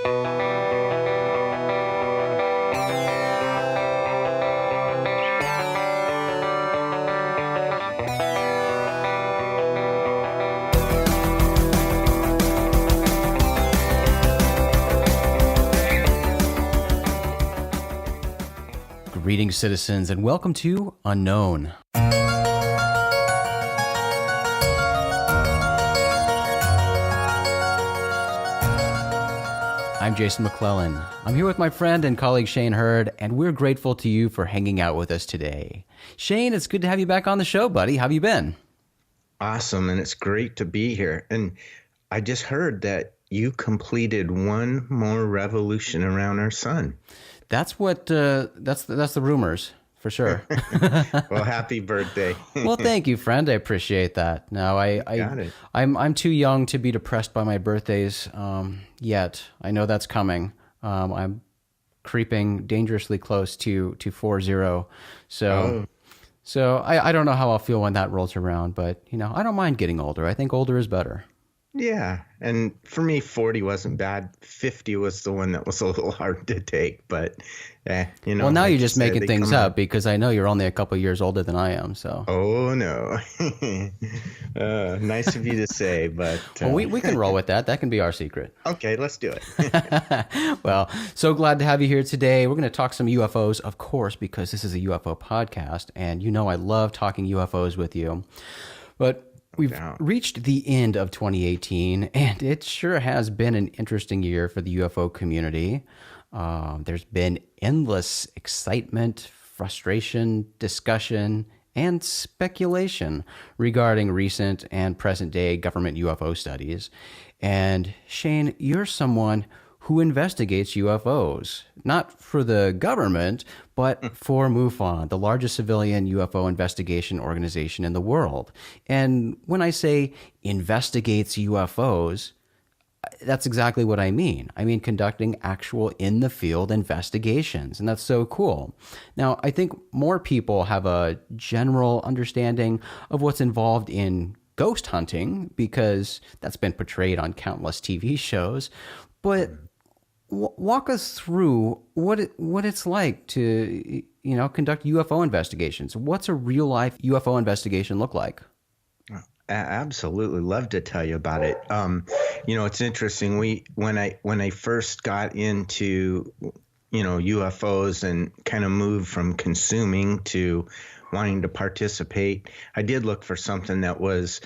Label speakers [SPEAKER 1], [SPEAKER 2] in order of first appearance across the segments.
[SPEAKER 1] Greetings, citizens, and welcome to Unknown. I'm Jason McClellan. I'm here with my friend and colleague Shane Hurd, and we're grateful to you for hanging out with us today. Shane, it's good to have you back on the show, buddy. How have you been?
[SPEAKER 2] Awesome, and it's great to be here. And I just heard that you completed one more revolution around our sun.
[SPEAKER 1] That's what that's the rumors, for sure.
[SPEAKER 2] Well, happy birthday.
[SPEAKER 1] Well, thank you, friend. I appreciate that. Now, I'm too young to be depressed by my birthdays yet. I know that's coming. I'm creeping dangerously close to 40. So I don't know how I'll feel when that rolls around, but I don't mind getting older. I think older is better.
[SPEAKER 2] Yeah, and for me, 40 wasn't bad. 50 was the one that was a little hard to take, but
[SPEAKER 1] Well, now you're just making things up because I know you're only a couple years older than I am. So.
[SPEAKER 2] Oh no, nice of you to say, but
[SPEAKER 1] well, we can roll with that. That can be our secret.
[SPEAKER 2] Okay, let's do it.
[SPEAKER 1] Well, so glad to have you here today. We're going to talk some UFOs, of course, because this is a UFO podcast, and I love talking UFOs with you, but. We've reached the end of 2018, and it sure has been an interesting year for the UFO community. There's been endless excitement, frustration, discussion, and speculation regarding recent and present-day government UFO studies. And Shane, you're someone who investigates UFOs, not for the government, but for MUFON, the largest civilian UFO investigation organization in the world. And when I say investigates UFOs, that's exactly what I mean. I mean conducting actual in-the-field investigations, and that's so cool. Now, I think more people have a general understanding of what's involved in ghost hunting because that's been portrayed on countless TV shows, but walk us through what it's like to conduct UFO investigations. What's a real life UFO investigation look like?
[SPEAKER 2] Absolutely, love to tell you about it. It's interesting. When I first got into UFOs and kind of moved from consuming to wanting to participate, I did look for something that was,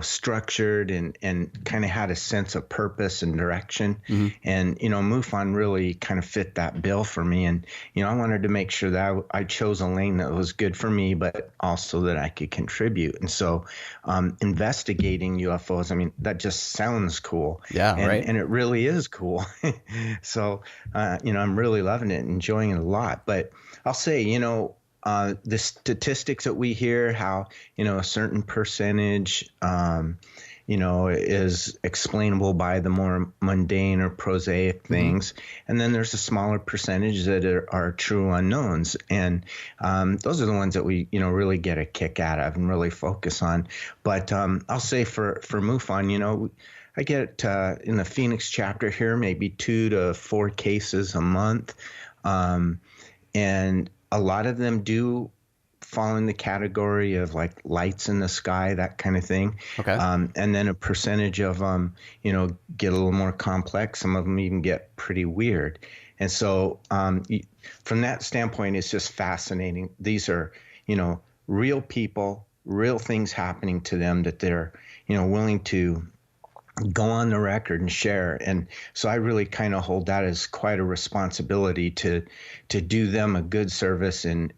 [SPEAKER 2] structured and kind of had a sense of purpose and direction. Mm-hmm. And, MUFON really kind of fit that bill for me. And, I wanted to make sure that I chose a lane that was good for me, but also that I could contribute. And so investigating UFOs, that just sounds cool.
[SPEAKER 1] Yeah, right.
[SPEAKER 2] And it really is cool. So, I'm really loving it and enjoying it a lot. But I'll say, the statistics that we hear, how, a certain percentage, is explainable by the more mundane or prosaic things. Mm-hmm. And then there's a smaller percentage that are true unknowns. And those are the ones that we, really get a kick out of and really focus on. But I'll say for MUFON, I get in the Phoenix chapter here, maybe 2 to 4 cases a month. And a lot of them do fall in the category of like lights in the sky, that kind of thing.
[SPEAKER 1] Okay.
[SPEAKER 2] And then a percentage of them, get a little more complex. Some of them even get pretty weird. And so from that standpoint, it's just fascinating. These are, real people, real things happening to them that they're, willing to go on the record and share. And so I really kind of hold that as quite a responsibility to do them a good service in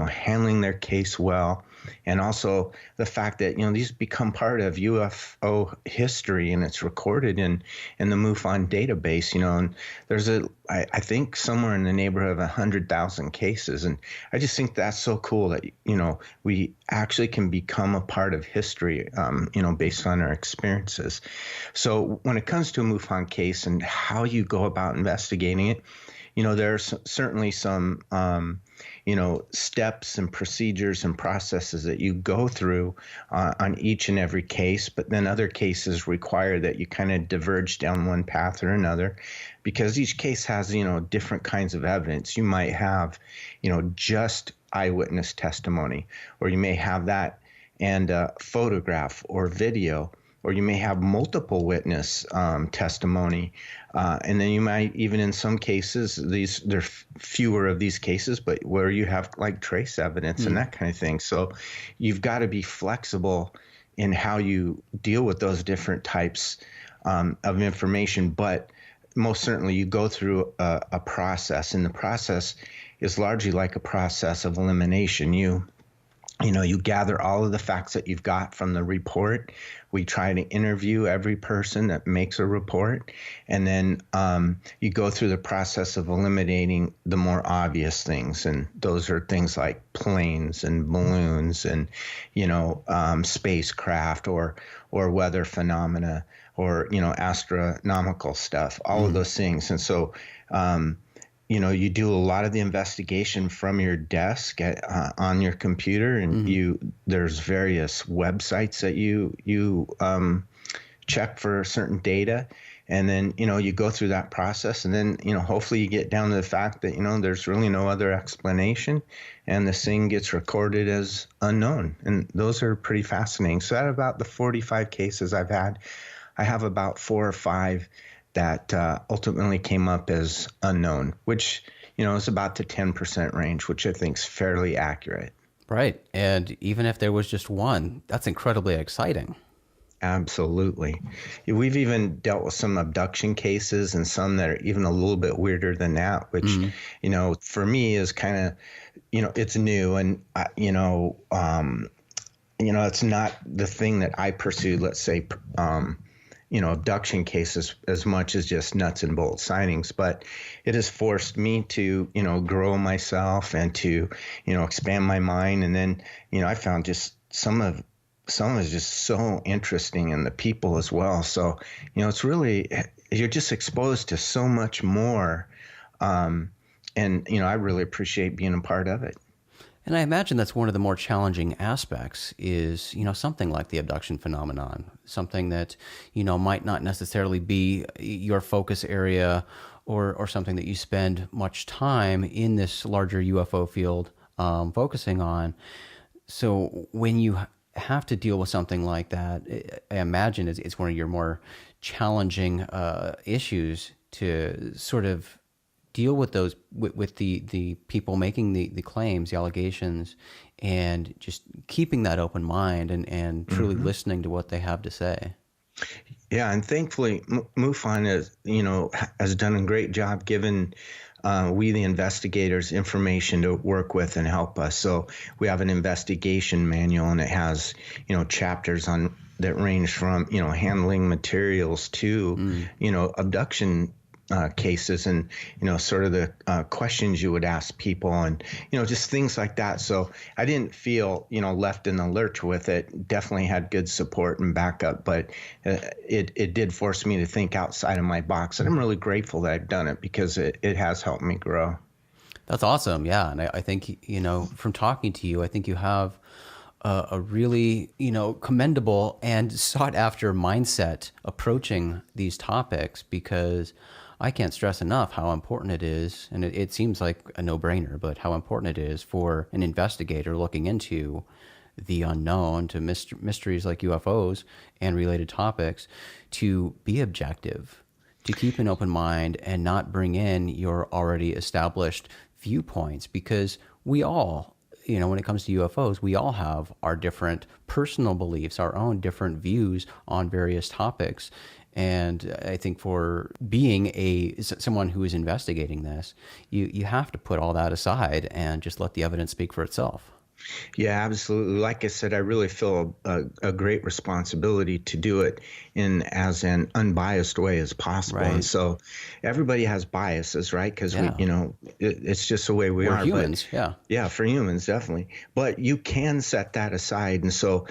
[SPEAKER 2] handling their case well. And also the fact that, these become part of UFO history and it's recorded in the MUFON database, and there's I think somewhere in the neighborhood of 100,000 cases. And I just think that's so cool that, we actually can become a part of history, based on our experiences. So when it comes to a MUFON case and how you go about investigating it, there's certainly some, steps and procedures and processes that you go through on each and every case, but then other cases require that you kind of diverge down one path or another, because each case has, different kinds of evidence. You might have, just eyewitness testimony, or you may have that and photograph or video, or you may have multiple witness testimony. And then you might, even in some cases, there are fewer of these cases, but where you have like trace evidence and that kind of thing. So you've got to be flexible in how you deal with those different types of information. But most certainly you go through a process, and the process is largely like a process of elimination. You gather all of the facts that you've got from the report. We try to interview every person that makes a report. And then you go through the process of eliminating the more obvious things. And those are things like planes and balloons and, spacecraft or weather phenomena or, astronomical stuff, all of those things. And so, you do a lot of the investigation from your desk on your computer, and there's various websites that you check for certain data, and then you go through that process, and then hopefully you get down to the fact that there's really no other explanation, and this thing gets recorded as unknown, and those are pretty fascinating. So out of about the 45 cases I've had, I have about 4 or 5 that ultimately came up as unknown, which, is about the 10% range, which I think is fairly accurate.
[SPEAKER 1] Right. And even if there was just one, that's incredibly exciting.
[SPEAKER 2] Absolutely. We've even dealt with some abduction cases and some that are even a little bit weirder than that, which, for me is kind of, it's new, and, it's not the thing that I pursued, let's say, abduction cases as much as just nuts and bolts sightings, but it has forced me to, grow myself and to, expand my mind. And then, I found just some of it just so interesting, and the people as well. So, it's really, you're just exposed to so much more. And, I really appreciate being a part of it.
[SPEAKER 1] And I imagine that's one of the more challenging aspects is, something like the abduction phenomenon, something that, might not necessarily be your focus area or something that you spend much time in this larger UFO field focusing on. So when you have to deal with something like that, I imagine it's one of your more challenging issues to sort of deal with those, with the people making the claims, the allegations, and just keeping that open mind and truly listening to what they have to say.
[SPEAKER 2] Yeah, and thankfully, MUFON has done a great job giving we, the investigators, information to work with and help us. So we have an investigation manual, and it has, chapters on that range from, handling materials to, abduction cases, and sort of the questions you would ask people, and just things like that. So I didn't feel left in the lurch with it. Definitely had good support and backup, but it did force me to think outside of my box, and I'm really grateful that I've done it, because it has helped me grow.
[SPEAKER 1] That's awesome. Yeah, and I think from talking to you, I think you have a really commendable and sought after mindset approaching these topics, because I can't stress enough how important it is, and it seems like a no-brainer, but how important it is for an investigator looking into the unknown, to mysteries like UFOs and related topics, to be objective, to keep an open mind and not bring in your already established viewpoints, because we all, when it comes to UFOs, we all have our different personal beliefs, our own different views on various topics. And I think for being someone who is investigating this, you have to put all that aside and just let the evidence speak for itself.
[SPEAKER 2] Yeah, absolutely. Like I said, I really feel a great responsibility to do it in as an unbiased way as possible. Right. And so everybody has biases, right? Because it's just the way we're
[SPEAKER 1] humans.
[SPEAKER 2] But, yeah, for humans, definitely. But you can set that aside. And so,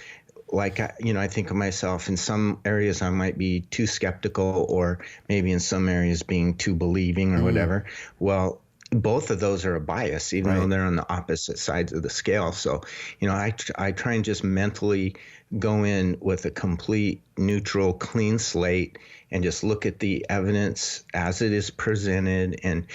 [SPEAKER 2] like, I think of myself, in some areas I might be too skeptical, or maybe in some areas being too believing or whatever. Well, both of those are a bias, even though they're on the opposite sides of the scale. So, I try and just mentally go in with a complete neutral, clean slate and just look at the evidence as it is presented and,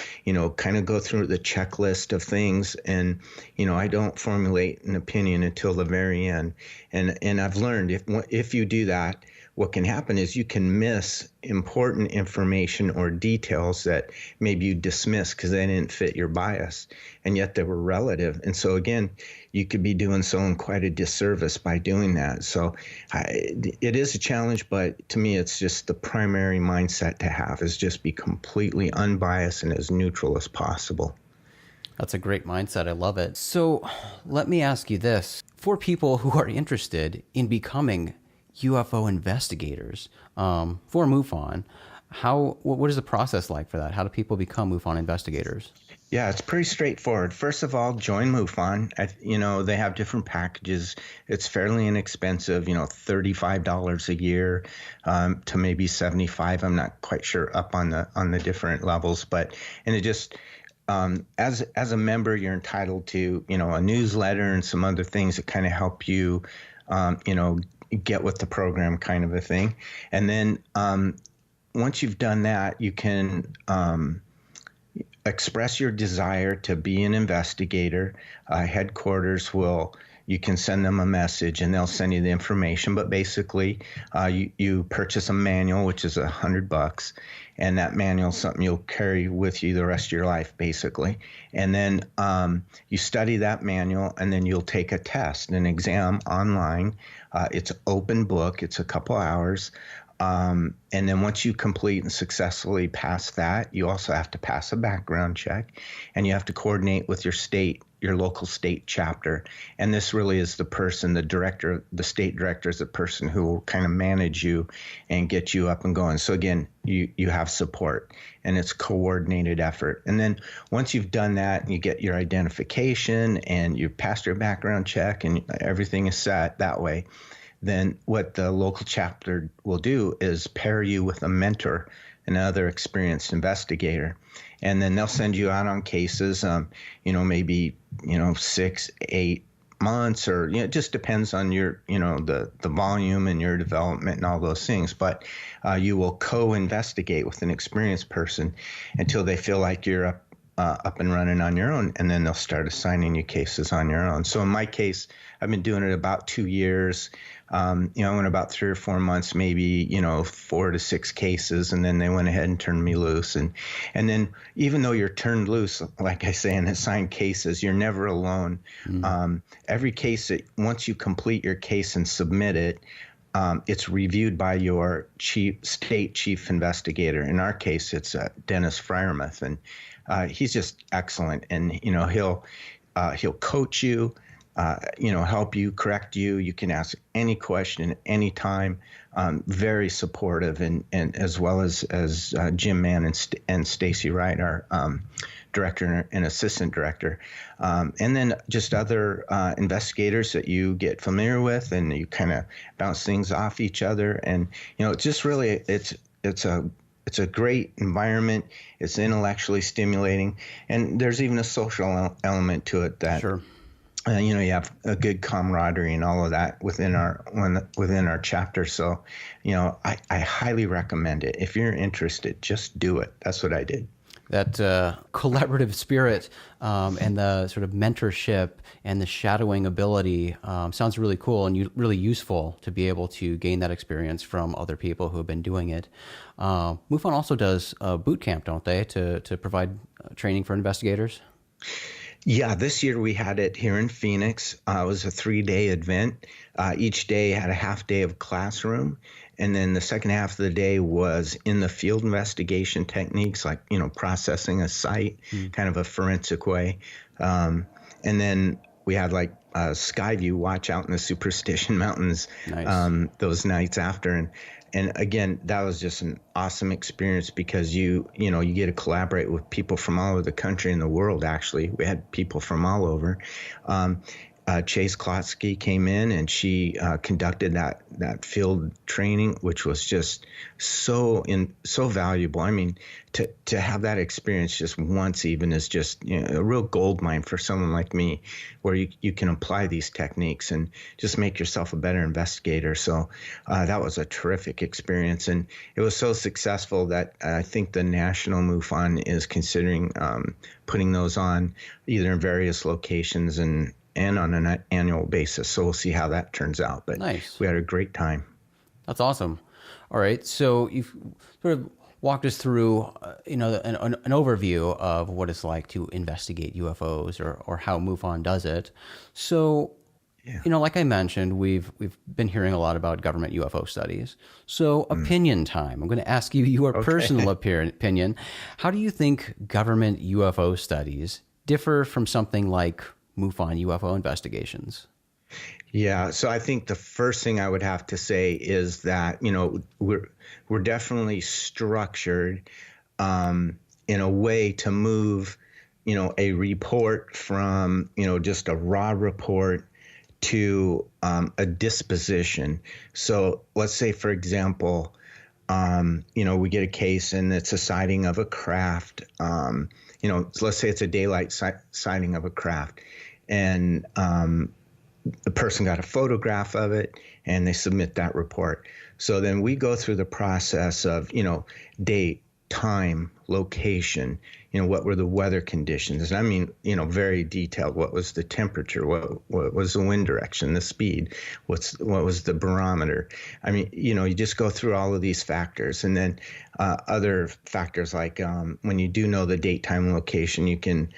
[SPEAKER 2] kind of go through the checklist of things. And, I don't formulate an opinion until the very end. And I've learned if you do that, what can happen is you can miss important information or details that maybe you dismiss because they didn't fit your bias, and yet they were relative. And so again, you could be doing someone quite a disservice by doing that. So it is a challenge, but to me, it's just the primary mindset to have is just be completely unbiased and as neutral as possible.
[SPEAKER 1] That's a great mindset. I love it. So let me ask you this. For people who are interested in becoming UFO investigators for MUFON, what is the process like for that? How do people become MUFON investigators?
[SPEAKER 2] Yeah, it's pretty straightforward. First of all, join MUFON. They have different packages. It's fairly inexpensive, $35 a year to maybe $75. I'm not quite sure up on the different levels, and it just as a member, you're entitled to a newsletter and some other things that kind of help you get with the program, kind of a thing. And then once you've done that, you can express your desire to be an investigator. Headquarters you can send them a message and they'll send you the information. But basically, you purchase a manual, which is $100. And that manual is something you'll carry with you the rest of your life, basically. And then you study that manual, and then you'll take a test, an exam online. It's open book. It's a couple hours. And then once you complete and successfully pass that, you also have to pass a background check, and you have to coordinate with your local state chapter. And this really is the state director is the person who will kind of manage you and get you up and going. So again, you have support, and it's coordinated effort. And then once you've done that and you get your identification and you passed your background check and everything is set that way, then what the local chapter will do is pair you with a mentor, another experienced investigator. And then they'll send you out on cases, maybe, 6, 8 months, or, it just depends on your, the volume and your development and all those things. But you will co-investigate with an experienced person until they feel like you're up and running on your own, and then they'll start assigning you cases on your own. So in my case, I've been doing it about 2 years. In about 3 or 4 months, maybe, 4 to 6 cases, and then they went ahead and turned me loose. And then even though you're turned loose, like I say, and assigned cases, you're never alone. Every case once you complete your case and submit it, it's reviewed by your state chief investigator. In our case, it's Dennis Fryermuth, and he's just excellent. And he'll coach you, help you, correct you. You can ask any question at any time. Very supportive, and as well as Jim Mann and Stacy Wright, our director and assistant director, and then just other investigators that you get familiar with, and you kind of bounce things off each other. And it's just really it's a great environment. It's intellectually stimulating, and there's even a social element to it that. Sure. You have a good camaraderie and all of that within our chapter. So, I highly recommend it. If you're interested, just do it. That's what I did.
[SPEAKER 1] That collaborative spirit and the sort of mentorship and the shadowing ability sounds really cool and really useful to be able to gain that experience from other people who have been doing it. MUFON also does boot camp, don't they, to provide training for investigators?
[SPEAKER 2] Yeah, this year we had it here in Phoenix. It was a 3-day event. Each day had a half day of classroom, and then the second half of the day was in the field investigation techniques, like processing a site, kind of a forensic way. And then we had like a sky view watch out in the Superstition Mountains. Nice. Those nights after. And again, that was just an awesome experience because you get to collaborate with people from all over the country and the world. Actually, we had people from all over. Chase Klotsky came in, and she conducted that field training, which was just so valuable. I mean, to have that experience just once even is just a real gold mine for someone like me, where you can apply these techniques and just make yourself a better investigator. So that was a terrific experience, and it was so successful that I think the National MUFON is considering putting those on either in various locations and on an annual basis. So we'll see how that turns out. But
[SPEAKER 1] nice.
[SPEAKER 2] We had a great time.
[SPEAKER 1] That's awesome. All right. So you've sort of walked us through, an overview of what it's like to investigate UFOs or how MUFON does it. So, like I mentioned, we've been hearing a lot about government UFO studies. So opinion time. I'm going to ask you your personal opinion. How do you think government UFO studies differ from something like MUFON UFO investigations?
[SPEAKER 2] Yeah, so I think the first thing I would have to say is that we're definitely structured in a way to move a report from just a raw report to a disposition. So let's say, for example, we get a case and it's a sighting of a craft. Let's say it's a daylight sighting of a craft, and the person got a photograph of it and they submit that report. So then we go through the process of, date, time, location, what were the weather conditions? And I mean, very detailed. What was the temperature? What was the wind direction, the speed? What was the barometer? I mean, you just go through all of these factors. And then other factors like when you do know the date, time, location, you can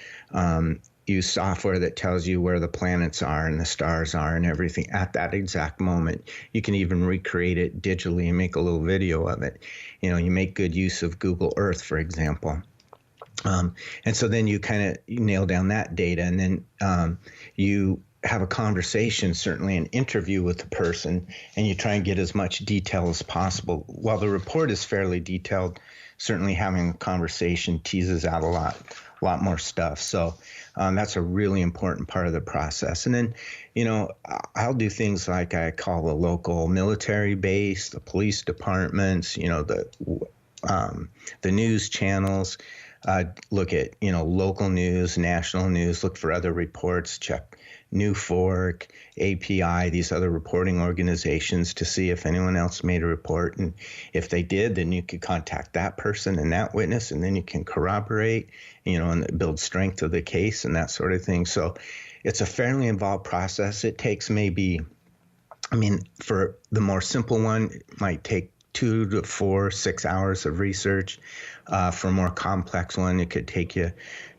[SPEAKER 2] use software that tells you where the planets are and the stars are and everything at that exact moment. You can even recreate it digitally and make a little video of it. You make good use of Google Earth, for example. And so then you kind of nail down that data, and then you have a conversation, certainly an interview with the person, and you try and get as much detail as possible. While the report is fairly detailed, certainly having a conversation teases out a lot more stuff. So that's a really important part of the process. And then, I'll do things like I call the local military base, the police departments, the news channels, look at, local news, national news, look for other reports, check NewFork, API, these other reporting organizations to see if anyone else made a report. And if they did, then you could contact that person and that witness, and then you can corroborate, and build strength of the case and that sort of thing. So it's a fairly involved process. It takes for the more simple one, it might take 2 to 4, 6 hours of research. For a more complex one, it could take you,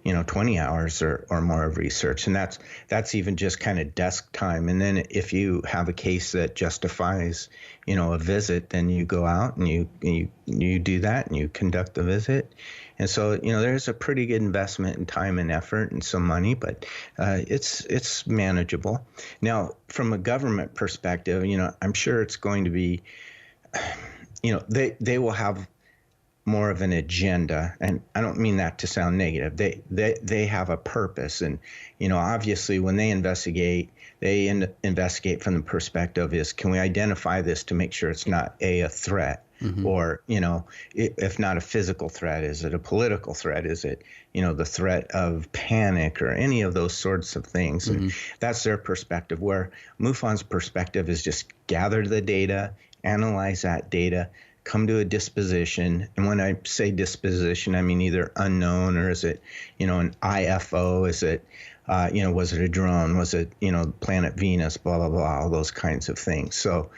[SPEAKER 2] 20 hours or more of research. And that's even just kind of desk time. And then if you have a case that justifies, a visit, then you go out and you do that and you conduct the visit. And so, there's a pretty good investment in time and effort and some money, but it's manageable. Now, from a government perspective, I'm sure it's going to be, they will have more of an agenda, and I don't mean that to sound negative. They have a purpose, and obviously when they investigate from the perspective is, can we identify this to make sure it's not a threat, or if not a physical threat, is it a political threat? Is it the threat of panic or any of those sorts of things? And that's their perspective. Where MUFON's perspective is just gather the data, analyze that data, come to a disposition. And when I say disposition, I mean either unknown, or is it, an IFO? Is it, was it a drone? Was it, planet Venus, blah, blah, blah, all those kinds of things. So,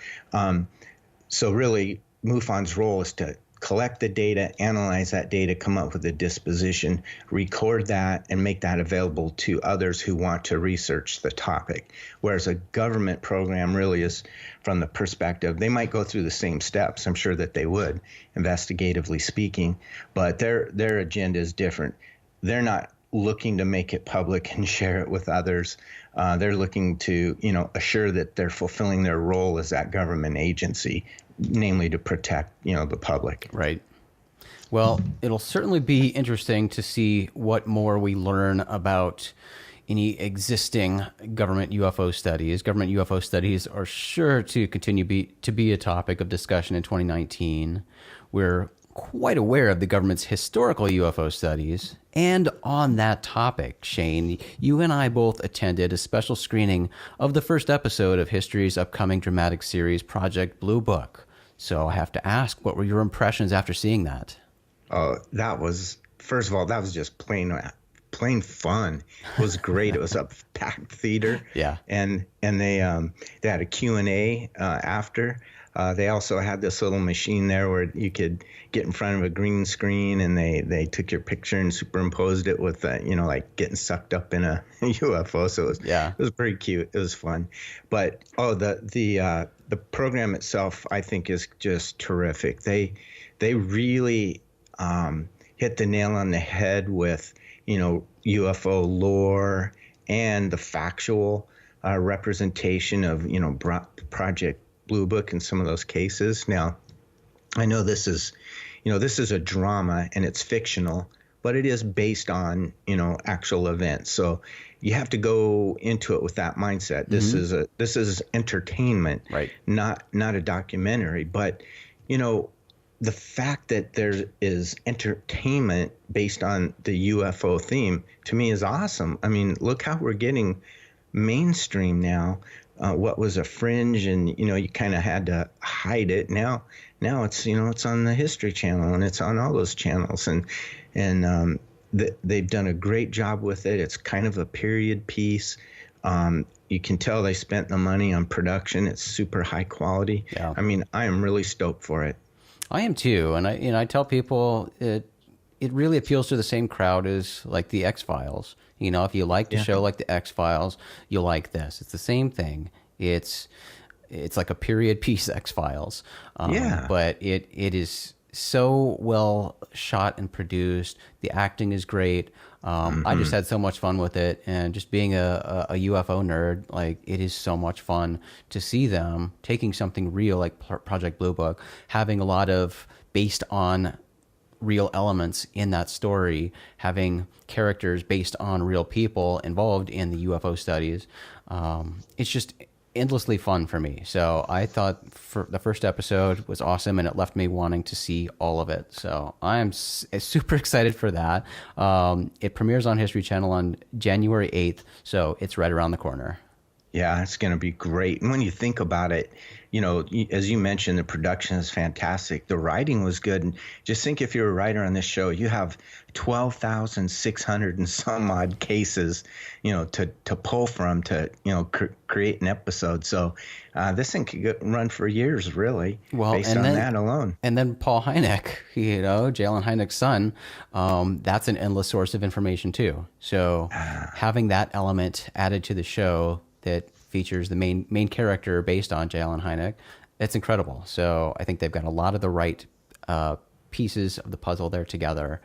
[SPEAKER 2] so really MUFON's role is to collect the data, analyze that data, come up with a disposition, record that, and make that available to others who want to research the topic. Whereas a government program really is from the perspective, they might go through the same steps. I'm sure that they would, investigatively speaking, but their agenda is different. They're not looking to make it public and share it with others. They're looking to, assure that they're fulfilling their role as that government agency, namely to protect, the public.
[SPEAKER 1] Right. Well, it'll certainly be interesting to see what more we learn about any existing government UFO studies. Government UFO studies are sure to continue to be a topic of discussion in 2019. We're quite aware of the government's historical UFO studies. And on that topic, Shane, you and I both attended a special screening of the first episode of History's upcoming dramatic series, Project Blue Book. So I have to ask, what were your impressions after seeing that?
[SPEAKER 2] Oh, first of all, that was just plain fun. It was great. It was a packed theater.
[SPEAKER 1] Yeah.
[SPEAKER 2] And they had a Q&A after. They also had this little machine there where you could get in front of a green screen, and they took your picture and superimposed it with, like getting sucked up in a UFO. So it was pretty cute. It was fun. But the program itself, I think, is just terrific. They really hit the nail on the head with UFO lore and the factual representation of Project Blue Book in some of those cases. Now, I know this is a drama and it's fictional, but it is based on actual events. So you have to go into it with that mindset. This is entertainment,
[SPEAKER 1] right?
[SPEAKER 2] Not a documentary. But the fact that there is entertainment based on the UFO theme, to me, is awesome. I mean, look how we're getting mainstream now. What was a fringe, and you kind of had to hide it. Now it's it's on the History Channel, and it's on all those channels, and they've done a great job with it. It's kind of a period piece. You can tell they spent the money on production. It's super high quality.
[SPEAKER 1] Yeah.
[SPEAKER 2] I mean, I am really stoked for it.
[SPEAKER 1] I am too, and I tell people it really appeals to the same crowd as like the X-Files. If you like the show like the X-Files, you'll like this. It's the same thing. It's like a period piece X-Files. But it is so well shot and produced. The acting is great. I just had so much fun with it, and just being a UFO nerd, like, it is so much fun to see them taking something real like Project Blue Book, having a lot of based on real elements in that story, having characters based on real people involved in the UFO studies. It's just endlessly fun for me. So I thought for the first episode was awesome, and it left me wanting to see all of it. So I am super excited for that. It premieres on History Channel on January 8th, so it's right around the corner.
[SPEAKER 2] Yeah, it's going to be great. And when you think about it, as you mentioned, the production is fantastic. The writing was good. And just think, if you're a writer on this show, you have 12,600 and some odd cases, to pull from to, create an episode. So this thing could run for years, really, based on that alone.
[SPEAKER 1] And then Paul Hynek, J.Allen Hynek's son, that's an endless source of information too. So having that element added to the show that features the main character based on J.Allen Hynek, it's incredible. So I think they've got a lot of the right pieces of the puzzle there together.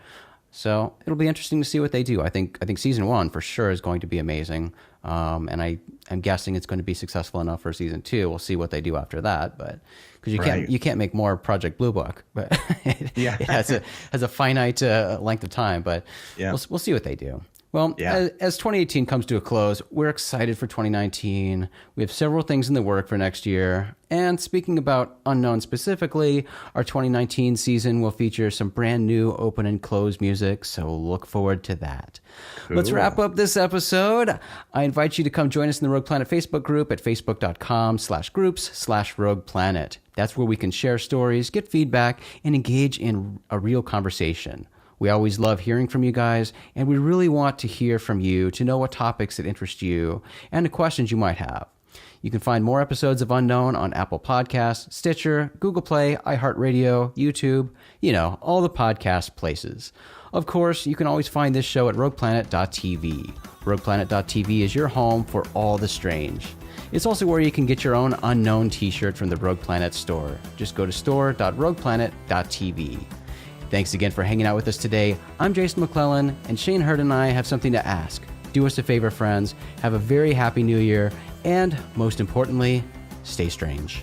[SPEAKER 1] So it'll be interesting to see what they do. I think season 1 for sure is going to be amazing, and I'm guessing it's going to be successful enough for season 2. We'll see what they do after that, but because you can't make more Project Blue Book, but it has a finite length of time. But we'll see what they do. Well, as 2018 comes to a close, we're excited for 2019. We have several things in the work for next year. And speaking about Unknown specifically, our 2019 season will feature some brand new open and close music, so look forward to that. Cool. Let's wrap up this episode. I invite you to come join us in the Rogue Planet Facebook group at facebook.com/groups/Rogue Planet. That's where we can share stories, get feedback, and engage in a real conversation. We always love hearing from you guys, and we really want to hear from you to know what topics that interest you and the questions you might have. You can find more episodes of Unknown on Apple Podcasts, Stitcher, Google Play, iHeartRadio, YouTube, all the podcast places. Of course, you can always find this show at rogueplanet.tv. Rogueplanet.tv is your home for all the strange. It's also where you can get your own Unknown t-shirt from the Rogue Planet store. Just go to store.rogueplanet.tv. Thanks again for hanging out with us today. I'm Jason McClellan, and Shane Hurd and I have something to ask. Do us a favor, friends. Have a very happy new year, and most importantly, stay strange.